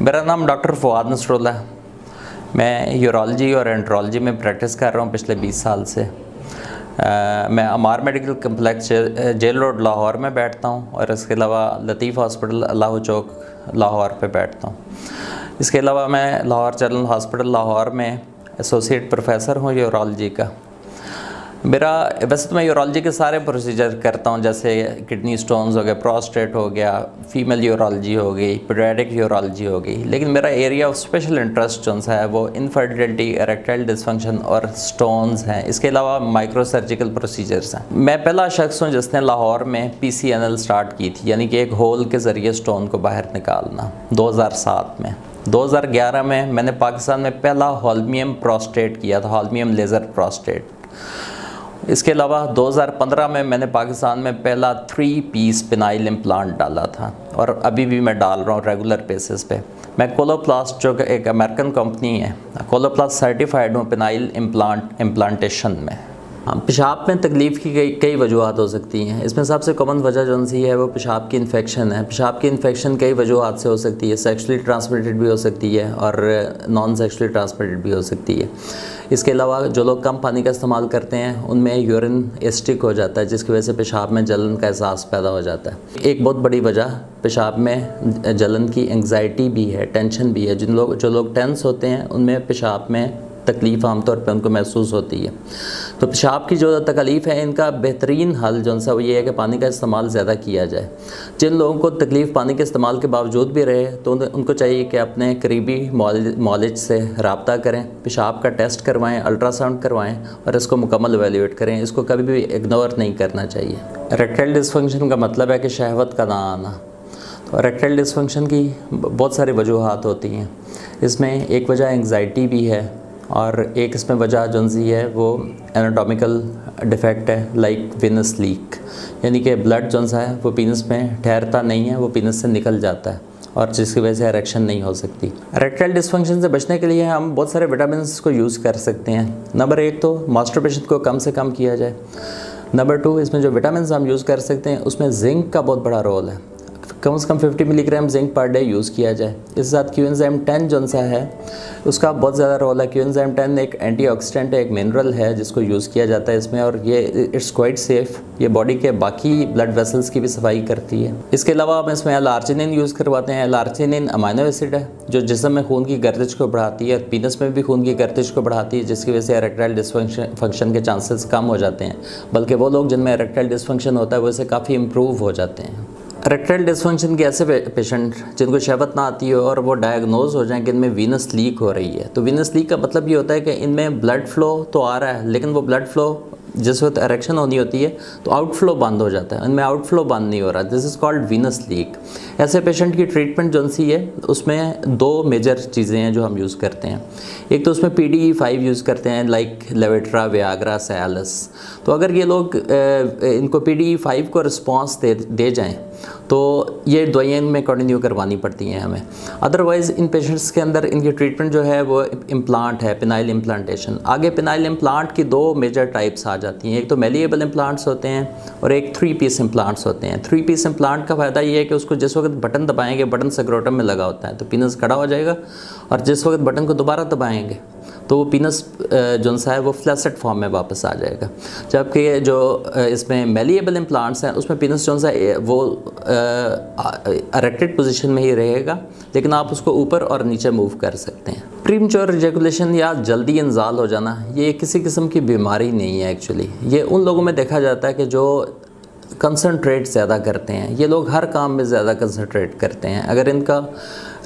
मेरा नाम doctor Fawad Nasrallah है। मैं यूरोलॉजी और एंट्रोलॉजी में प्रैक्टिस कर रहा हूँ पिछले 20 साल से। मैं Amar medical complex jail road Lahore में बैठता हूँ और इसके अलावा लतीफ़ हॉस्पिटल अल्लाह चौक लाहौर पे बैठता हूँ। इसके अलावा मैं लाहौर जनरल हॉस्पिटल लाहौर में एसोसिएट प्रोफेसर हूँ यूरोलॉजी का। वैसे तो मैं यूरोलॉजी के सारे प्रोसीजर करता हूँ, जैसे किडनी स्टोन्स हो गए, प्रोस्टेट हो गया, फीमेल यूरोलॉजी हो गई, पीडियाट्रिक यूरोलॉजी हो गई। लेकिन मेरा एरिया ऑफ स्पेशल इंटरेस्ट जो है वो इनफर्टिलिटी, इरेक्टाइल डिसफंक्शन और स्टोन्स हैं। इसके अलावा माइक्रो सर्जिकल प्रोसीजर्स हैं। मैं पहला शख्स हूँ जिसने लाहौर में PCNL स्टार्ट की थी, यानी कि एक होल के ज़रिए स्टोन को बाहर निकालना 2007 में। 2011 में मैंने पाकिस्तान में पहला होल्मियम प्रोस्टेट किया था, होल्मियम लेज़र प्रोस्टेट। इसके अलावा 2015 में मैंने पाकिस्तान में पहला 3 पीस पिनाइल इम्प्लांट डाला था और अभी भी मैं डाल रहा हूँ रेगुलर बेसिस पे। मैं कोलोप्लास्ट जो एक अमेरिकन कंपनी है, कोलोप्लास्ट सर्टिफाइड हूँ पिनाइल इम्प्लांटेशन में। पेशाब में तकलीफ़ की कई वजूहत हो सकती हैं। इसमें सबसे कॉमन वजह जो सी है वो पेशाब की इन्फेक्शन है। पेशाब की इन्फेक्शन कई वजूहत से हो सकती है, सेक्सुअली ट्रांसमिटेड भी हो सकती है और नॉन सेक्सुअली ट्रांसमिटेड भी हो सकती है। इसके अलावा जो लोग कम पानी का इस्तेमाल करते हैं उनमें यूरिन एसिडिक हो जाता है, जिसकी वजह से पेशाब में जलन का एहसास पैदा हो जाता है। एक बहुत बड़ी वजह पेशाब में जलन की एंग्जाइटी भी है, टेंशन भी है। जो लोग टेंस होते हैं उनमें पेशाब में तकलीफ़ आमतौर पर उनको महसूस होती है। तो पेशाब की जो तकलीफ़ है इनका बेहतरीन हल जो सा वो ये है कि पानी का इस्तेमाल ज़्यादा किया जाए। जिन लोगों को तकलीफ़ पानी के इस्तेमाल के बावजूद भी रहे तो उनको चाहिए कि अपने करीबी मॉलिज से रब्ता करें, पेशाब का टेस्ट करवाएं, अल्ट्रासाउंड करवाएं और इसको मुकम्मल एवेल्यूएट करें। इसको कभी भी इग्नोर नहीं करना चाहिए। इरेक्टाइल डिसफंक्शन का मतलब है कि शहवत का ना आना। तो इरेक्टाइल डिसफंक्शन की बहुत सारी वजूहत होती हैं। इसमें एक वजह एंग्जाइटी भी है और एक इसमें वजह जो है वो एनाटॉमिकल डिफेक्ट है, लाइक वीनस लीक, यानी कि ब्लड जो है वो पीनस में ठहरता नहीं है, वो पीनस से निकल जाता है और जिसकी वजह से इरेक्शन नहीं हो सकती। इरेक्टाइल डिसफंक्शन से बचने के लिए हम बहुत सारे विटामिन को यूज़ कर सकते हैं। नंबर 1 तो मास्टरबेशन को कम से कम किया जाए। नंबर 2 इसमें जो विटामिन हम यूज़ कर सकते हैं उसमें जिंक का बहुत बड़ा रोल है। कम से कम 50 milligram zinc per day use किया जाए। इसके साथ क्यूएंजाइम 10 जो सा है उसका बहुत ज़्यादा रोल है। क्यूएंजाइम 10 एक एंटीऑक्सीडेंट है, एक मिनरल है जिसको यूज़ किया जाता है इसमें, और ये इट्स क्वाइट सेफ़। ये बॉडी के बाकी ब्लड वेसल्स की भी सफाई करती है। इसके अलावा हम इसमें एल-आर्जिनिन यूज़ करवाते हैं। एल-आर्जिनिन अमाइनो एसिड है जो जिस्म में खून की गर्दिश को बढ़ाती है, पीनस में भी खून की गर्दिश को बढ़ाती है, जिसकी वजह से इरेक्टाइल डिसफंक्शन के चांसेस कम हो जाते हैं। बल्कि वो लोग जिनमें इरेक्टाइल डिसफंक्शन होता है वो इससे काफ़ी इम्प्रूव हो जाते हैं। इरेक्टाइल डिसफंक्शन के ऐसे पेशेंट जिनको शहवत ना आती हो और वो डायग्नोज हो जाएं कि इनमें वीनस लीक हो रही है, तो वीनस लीक का मतलब ये होता है कि इनमें ब्लड फ्लो तो आ रहा है लेकिन वो ब्लड फ्लो जिस वक्त इरेक्शन होनी होती है तो आउटफ्लो बंद हो जाता है, इनमें आउटफ्लो बंद नहीं हो रहा। This is called Venus leak. ऐसे पेशेंट की ट्रीटमेंट जो सी है उसमें 2 मेजर चीज़ें हैं जो हम यूज़ करते हैं। एक तो उसमें PDE5 यूज़ करते हैं, लाइक लेवेट्रा, वियाग्रा, सयालस। तो अगर ये लोग इनको PDE5 को रिस्पॉन्स दे जाएँ तो ये दवाइयाँ इनमें कंटिन्यू करवानी पड़ती हैं हमें। अदरवाइज़ इन पेशेंट्स के अंदर इनकी ट्रीटमेंट जो है वो इम्प्लांट है, पिनाइल इम्प्लांटेशन। आगे पिनाइल इम्प्लांट की 2 मेजर टाइप्स आ जाती हैं। एक तो मेलिएबल इम्प्लांट्स होते हैं और एक 3 पीस इम्प्लांट्स होते हैं। 3 पीस इम्प्लांट का फ़ायदा ये है कि उसको जिस वक्त बटन दबाएंगे, बटन स्क्रोटम में लगा होता है तो पीनस खड़ा हो जाएगा, और जिस वक्त बटन को दोबारा दबाएंगे तो वो पीनस जो सा है वो फ्लैसेट फॉर्म में वापस आ जाएगा। जबकि जो इसमें मेलिएबल इम्प्लांट्स हैं उसमें पीनस जो सा वो इरेक्टेड पोजीशन में ही रहेगा, लेकिन आप उसको ऊपर और नीचे मूव कर सकते हैं। प्रीमेच्योर इजैकुलेशन या जल्दी इंजाल हो जाना ये किसी किस्म की बीमारी नहीं है। एक्चुअली ये उन लोगों में देखा जाता है कि जो कंसंट्रेट ज़्यादा करते हैं। ये लोग हर काम में ज़्यादा कंसंट्रेट करते हैं। अगर इनका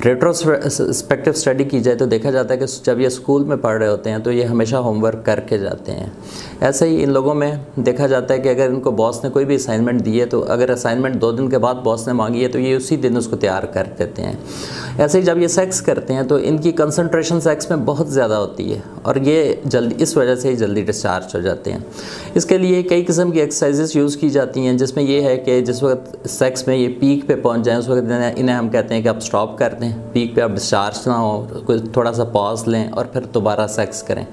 रेट्रोस्पेक्टिव स्टडी की जाए तो देखा जाता है कि जब ये स्कूल में पढ़ रहे होते हैं तो ये हमेशा होमवर्क करके जाते हैं। ऐसे ही इन लोगों में देखा जाता है कि अगर इनको बॉस ने कोई भी असाइनमेंट दी है तो अगर असाइनमेंट 2 दिन के बाद बॉस ने मांगी है तो ये उसी दिन उसको तैयार कर देते हैं। ऐसे ही जब ये सेक्स करते हैं तो इनकी कंसंट्रेशन सेक्स में बहुत ज़्यादा होती है और ये जल्दी इस वजह से ही जल्दी डिस्चार्ज हो जाते हैं। इसके लिए कई किस्म की एक्सरसाइजेस यूज़ की जाती हैं, जिसमें ये है कि जिस वक्त सेक्स में ये पीक पे पहुंच जाएं उस वक्त इन्हें हम कहते हैं कि आप स्टॉप कर दें, पीक पे आप डिस्चार्ज ना हो, कोई थोड़ा सा पॉज लें और फिर दोबारा सेक्स करें।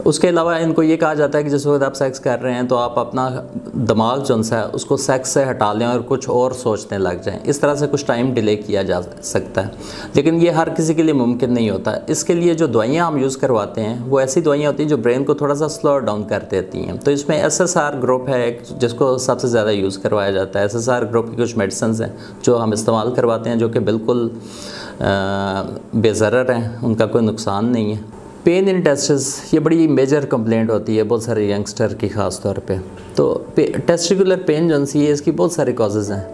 उसके अलावा इनको ये कहा जाता है कि जिस वक्त आप सेक्स कर रहे हैं तो आप अपना दिमाग जो है उसको सेक्स से हटा लें और कुछ और सोचने लग जाएं। इस तरह से कुछ टाइम डिले किया जा सकता है, लेकिन ये हर किसी के लिए मुमकिन नहीं होता। इसके लिए जो दवाइयाँ हम यूज़ करवाते हैं वो ऐसी दवाइयाँ होती हैं जो ब्रेन को थोड़ा सा स्लो डाउन कर देती हैं। तो इसमें SSR ग्रुप है जिसको सबसे ज़्यादा यूज़ करवाया जाता है। SSR ग्रुप की कुछ मेडिसिन हैं जो हम इस्तेमाल करवाते हैं, जो कि बिल्कुल बेज़रर हैं, उनका कोई नुकसान नहीं है। पेन इन टेस्टिस ये बड़ी मेजर कंप्लेंट होती है बहुत सारे यंगस्टर की ख़ास तौर पे। तो टेस्टिकुलर पेन जो है इसकी बहुत सारे कॉजेज़ हैं।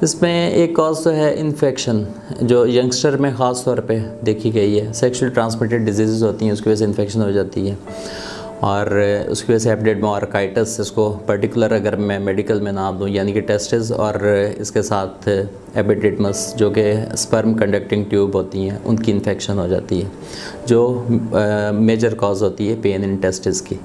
इसमें एक कॉज तो है इन्फेक्शन, जो यंगस्टर में ख़ास तौर पे देखी गई है। सेक्सुअल ट्रांसमिटेड डिजीज़ होती हैं, उसकी वजह से इन्फेक्शन हो जाती है, और उसकी वजह से एपिडेडमोआर्काइटिस, इसको पर्टिकुलर अगर मैं मेडिकल में नाम दूँ, यानी कि टेस्टिस और इसके साथ एपिडेडमस जो कि स्पर्म कंडक्टिंग ट्यूब होती हैं, उनकी इन्फेक्शन हो जाती है, जो मेजर कॉज होती है पेन इन टेस्टिस की।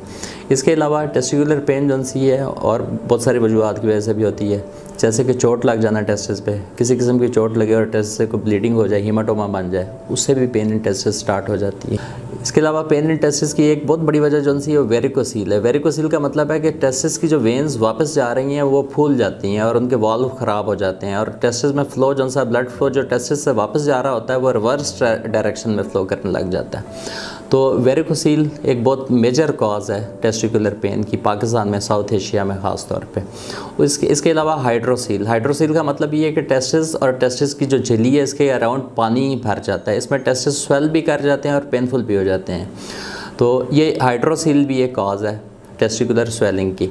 इसके अलावा टेस्टिकुलर पेन जो सी है और बहुत सारी वजूहत की वजह से भी होती है, जैसे कि चोट लग जाना टेस्टिस पे, किसी किस्म की चोट लगे और टेस्टिस को ब्लीडिंग हो जाए, हीमाटोमा बन जाए, उससे भी पेन इन टेस्टिस स्टार्ट हो जाती है। इसके अलावा पेन इन टेस्टिस की एक बहुत बड़ी वजह जो सी है वो वेरिकोसील है। वेरिकोसील का मतलब है कि टेस्टिस की जो वेन्स वापस जा रही हैं वो फूल जाती हैं और उनके वाल्व ख़राब हो जाते हैं, और टेस्टिस में फ़्लो जो सा ब्लड फ्लो जो टेस्टिस से वापस जा रहा होता है वो रिवर्स डायरेक्शन में फ़्लो करने लग जाता है। तो वेरिकोसील एक बहुत मेजर कॉज है टेस्टिकुलर पेन की, पाकिस्तान में, साउथ एशिया में ख़ास तौर पे। इसके अलावा हाइड्रोसील का मतलब ये है कि टेस्टिस और टेस्टिस की जो झिल्ली है इसके अराउंड पानी भर जाता है, इसमें टेस्टिस स्वेल भी कर जाते हैं और पेनफुल भी हो जाते हैं। तो ये हाइड्रोसील भी एक कॉज है टेस्टिकुलर स्वेलिंग की।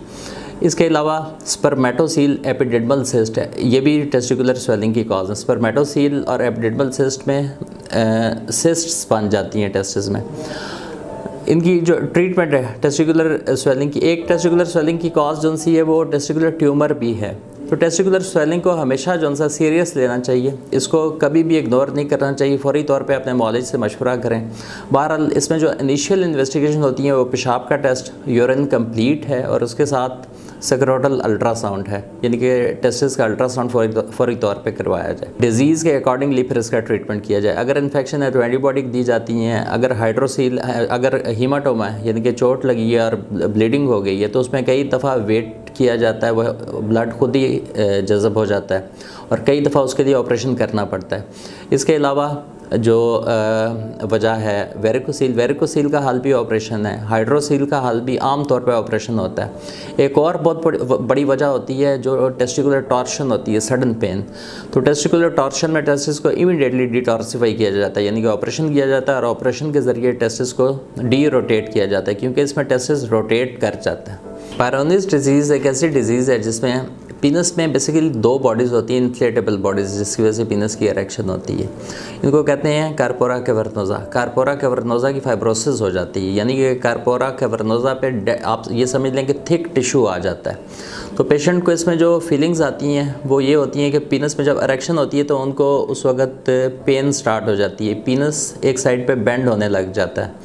इसके अलावा स्पर्मेटोसील एपिडेडमल सिस्ट है, ये भी टेस्टिकुलर स्वेलिंग की कॉज है। स्पर्मेटोसील और एपिडेडमल सिस्ट में सिस्ट्स बन जाती हैं टेस्टिस में। इनकी जो ट्रीटमेंट है टेस्टिकुलर स्वेलिंग की, एक टेस्टिकुलर स्वेलिंग की कॉज जो सी है वो टेस्टिकुलर ट्यूमर भी है। तो टेस्टिकुलर स्वेलिंग को हमेशा जो सा सीरियस लेना चाहिए, इसको कभी भी इग्नोर नहीं करना चाहिए, फौरी तौर पे अपने मॉलेज से मशवरा करें। बहरहाल इसमें जो इनिशियल इन्वेस्टिगेशन होती है वो पेशाब का टेस्ट, यूरिन कंप्लीट है, और उसके साथ सेक्रोटल अल्ट्रासाउंड है, यानी कि टेस्टिस का अल्ट्रासाउंड फौरी तौर पे करवाया जाए। डिजीज़ के अकॉर्डिंगली फिर इसका ट्रीटमेंट किया जाए। अगर इन्फेक्शन है तो एंटीबायोटिक दी जाती हैं, अगर हाइड्रोसील है, अगर हीमाटोमा है यानी कि चोट लगी है और ब्लीडिंग हो गई है तो उसमें कई दफ़ा वेट किया जाता है, वह ब्लड खुद ही जज़ब हो जाता है, और कई दफ़ा उसके लिए ऑपरेशन करना पड़ता है। इसके अलावा जो वजह है वेरिकोसील का हल भी ऑपरेशन है, हाइड्रोसील का हल भी आम तौर पे ऑपरेशन होता है। एक और बहुत बड़ी वजह होती है जो टेस्टिकुलर टॉर्शन होती है, सडन पेन। तो टेस्टिकुलर टॉर्शन में टेस्टिस को इमीडिएटली डिटॉर्सिफाई किया जाता है, यानी कि ऑपरेशन किया जाता है, और ऑपरेशन के ज़रिए टेस्टिस को डी रोटेट किया जाता है, क्योंकि इसमें टेस्टिस रोटेट कर जाता है। पायरोनिस डिजीज़ एक ऐसी डिजीज़ है जिसमें पीनस में बेसिकली दो बॉडीज़ होती हैं, इन्फ्लेटेबल बॉडीज़, जिसकी वजह से पीनस की इरेक्शन होती है। इनको कहते हैं कार्पोरा कैवर्नोसा। कार्पोरा कैवर्नोसा की फाइब्रोसिस हो जाती है, यानी कि कार्पोरा कैवर्नोसा पे आप ये समझ लें कि थिक टिश्यू आ जाता है। तो पेशेंट को इसमें जो फीलिंग्स आती हैं वो ये होती हैं कि पीनस में जब इरेक्शन होती है तो उनको उस वक्त पेन स्टार्ट हो जाती है, पीनस एक साइड पर बेंड होने लग जाता है।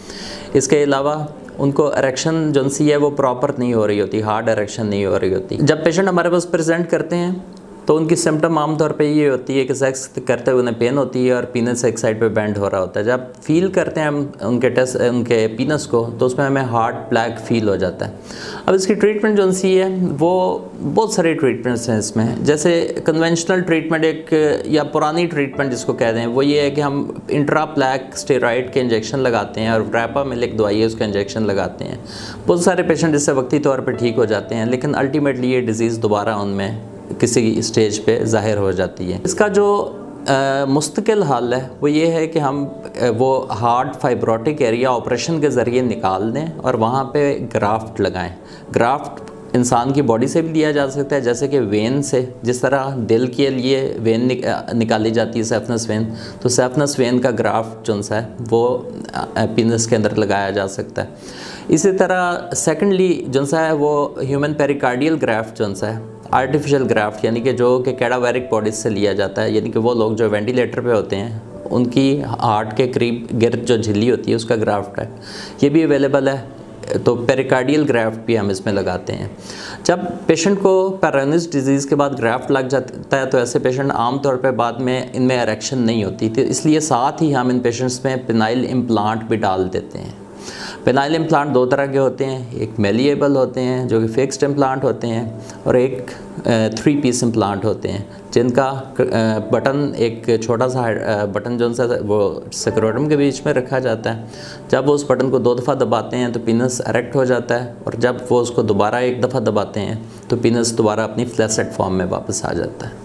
इसके अलावा उनको इरेक्शन जो सी है वो प्रॉपर नहीं हो रही होती, हार्ड इरेक्शन नहीं हो रही होती। जब पेशेंट हमारे पास प्रेजेंट करते हैं तो उनकी सिम्टम आमतौर पे ये होती है कि सेक्स करते हुए उन्हें पेन होती है और पीनस एक साइड पे बेंड हो रहा होता है। जब फील करते हैं हम उनके पीनस को तो उसमें हमें हार्ड प्लैग फील हो जाता है। अब इसकी ट्रीटमेंट जो सी है वो बहुत सारे ट्रीटमेंट्स हैं इसमें। जैसे कन्वेंशनल ट्रीटमेंट एक या पुरानी ट्रीटमेंट जिसको कहते हैं वो ये है कि हम इंट्रा प्लैग स्टेरॉइड के इंजेक्शन लगाते हैं और रैपा में एक दवाई है उसका इंजेक्शन लगाते हैं। बहुत सारे पेशेंट इससे वक्ती तौर पर ठीक हो जाते हैं, लेकिन अल्टीमेटली ये डिज़ीज़ दोबारा उनमें किसी स्टेज पे ज़ाहिर हो जाती है। इसका जो मुस्तकिल हल है वो ये है कि हम वो हार्ड फाइब्रोटिक एरिया ऑपरेशन के ज़रिए निकाल दें और वहाँ पे ग्राफ्ट लगाएं। ग्राफ्ट इंसान की बॉडी से भी लिया जा सकता है, जैसे कि वेन से, जिस तरह दिल के लिए वेन निकाली जाती है सेफनस वेन, तो सेफनस वेन का ग्राफ्ट जो है वो पीनस के अंदर लगाया जा सकता है। इसी तरह सेकेंडली जो है वो ह्यूमन पेरिकार्डियल ग्राफ्ट जो है आर्टिफिशियल ग्राफ्ट, यानी कि जो कि कैडावेरिक बॉडीज से लिया जाता है, यानी कि वो लोग जो वेंटिलेटर पे होते हैं उनकी हार्ट के करीब गिर्द जो झिल्ली होती है उसका ग्राफ्ट है, ये भी अवेलेबल है। तो पेरिकार्डियल ग्राफ्ट भी हम इसमें लगाते हैं। जब पेशेंट को पैरानिस डिजीज़ के बाद ग्राफ्ट लग जाता है तो ऐसे पेशेंट आमतौर पर बाद में इनमें इरेक्शन नहीं होती, तो इसलिए साथ ही हम इन पेशेंट्स में पेनाइल इम्प्लांट भी डाल देते हैं। पेनाइल इम्प्लांट दो तरह के होते हैं, एक मेलिएबल होते हैं जो कि फिक्स्ड इम्प्लांट होते हैं, और एक 3 पीस इम्प्लांट होते हैं जिनका बटन, एक छोटा सा बटन जो सा वो स्क्रोटम के बीच में रखा जाता है। जब वो उस बटन को 2 दफ़ा दबाते हैं तो पीनस एरेक्ट हो जाता है, और जब वो उसको दोबारा 1 दफ़ा दबाते हैं तो पीनस दोबारा अपनी फ्लैसेट फॉर्म में वापस आ जाता है।